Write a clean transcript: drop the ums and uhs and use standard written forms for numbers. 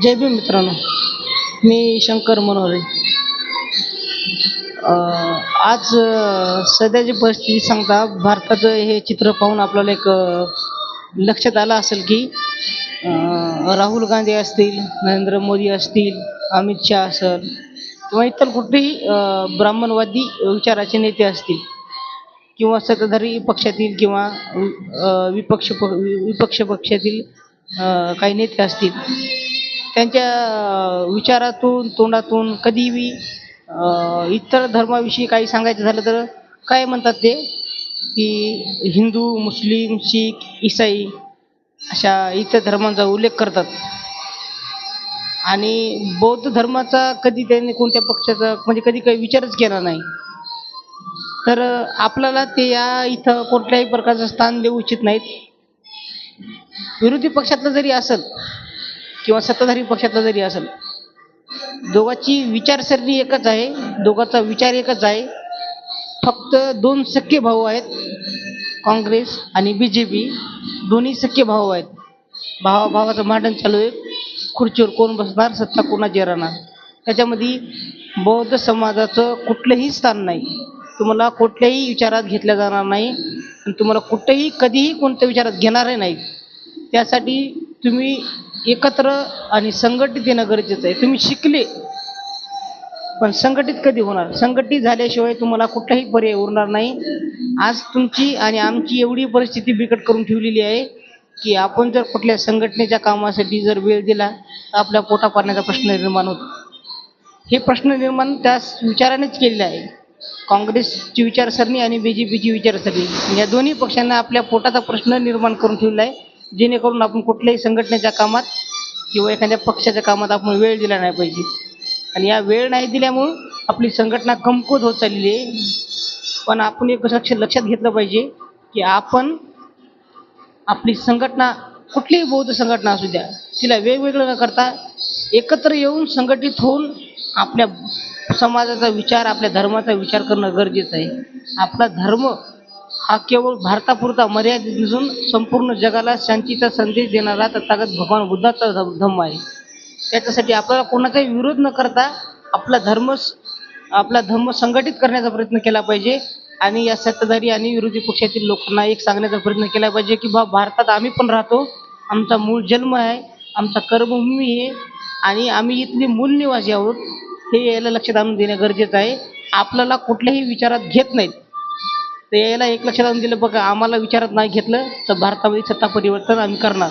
जय भीम मित्रांनो. मी शंकर मनोरे. आज सध्याची परिस्थिती सांगता भारताचं हे चित्र पाहून आपल्याला एक लक्षात आलं असेल की राहुल गांधी असतील, नरेंद्र मोदी असतील, अमित शहा असेल किंवा इतर कुठलेही ब्राह्मणवादी विचाराचे नेते असतील किंवा सत्ताधारी पक्षातील किंवा विपक्ष पक्षातील काही नेते असतील, त्यांच्या विचारातून तोंडातून कधीही इतर धर्माविषयी काही सांगायचं झालं तर काय म्हणतात ते की हिंदू, मुस्लिम, शीख, ईसाई अशा इतर धर्मांचा उल्लेख करतात. आणि बौद्ध धर्माचा कधी त्यांनी कोणत्या पक्षाचा म्हणजे कधी काही विचारच केला नाही. तर आपल्याला ते या इथं कुठल्याही प्रकारचं स्थान देऊ इच्छित नाहीत. विरोधी पक्षातलं जरी असेल किंवा सत्ताधारी पक्षातला जरी असेल, दोघांची विचारसरणी एकच आहे, दोघांचा विचार एकच आहे. फक्त दोन सख्खे भाऊ आहेत, काँग्रेस आणि BJP. दोन्ही सख्खे भाऊ आहेत. भावाभावाचं भांडण चालू आहे, खुर्चीवर कोण बसणार, सत्ता कोणाची राहणार. त्याच्यामध्ये बौद्ध समाजाचं कुठलंही स्थान नाही. तुम्हाला कुठल्याही विचारात घेतल्या जाणार नाही आणि तुम्हाला कुठेही कधीही कोणत्या विचारात घेणारही नाही. त्यासाठी तुम्ही एकत्र आणि संघटित येणं गरजेचं आहे. तुम्ही शिकले पण संघटित कधी होणार? संघटित झाल्याशिवाय तुम्हाला कुठलाही पर्याय उरणार नाही. आज तुमची आणि आमची एवढी परिस्थिती बिकट करून ठेवलेली आहे की आपण जर कुठल्या संघटनेच्या कामासाठी जर वेळ दिला तर आपल्या पोटा पाण्याचा प्रश्न निर्माण होतो. हे प्रश्न निर्माण त्या विचारानेच केलेले आहे. काँग्रेसची विचारसरणी आणि BJPची विचारसरणी या दोन्ही पक्षांना आपल्या पोटाचा प्रश्न निर्माण करून ठेवला आहे, जेणेकरून आपण कुठल्याही संघटनेच्या कामात किंवा एखाद्या पक्षाच्या कामात आपण वेळ दिला नाही पाहिजे. आणि या वेळ नाही दिल्यामुळं आपली संघटना कमकुवत होत चाललेली आहे. पण आपण एक लक्षात घेतलं पाहिजे की आपण आपली संघटना कुठलीही बौद्ध संघटना असू द्या, तिला वेगवेगळं न करता एकत्र येऊन संघटित होऊन आपल्या समाजाचा विचार, आपल्या धर्माचा विचार करणं गरजेचं आहे. आपला धर्म हा केवळ भारतापुरता मर्यादित नसून संपूर्ण जगाला शांतीचा संदेश देणारा तथागत भगवान बुद्धाचा धम्म आहे. त्याच्यासाठी आपल्याला कोणाचाही विरोध न करता आपला धर्म संघटित करण्याचा प्रयत्न केला पाहिजे. आणि या सत्ताधारी आणि विरोधी पक्षातील लोकांना एक सांगण्याचा प्रयत्न केला पाहिजे की भारतात आम्ही पण राहतो, आमचा मूळ जन्म आहे, आमचा कर्मभूमी आहे आणि आम्ही इथले मूल निवासी आहोत. हे याला लक्षात आणून देणं गरजेचं आहे. आपल्याला कुठल्याही विचारात घेत नाहीत, तर याला एक लक्षात आणून दिलं बघा, आम्हाला विचारात नाही घेतलं तर भारतामध्ये सत्ता परिवर्तन आम्ही करणार.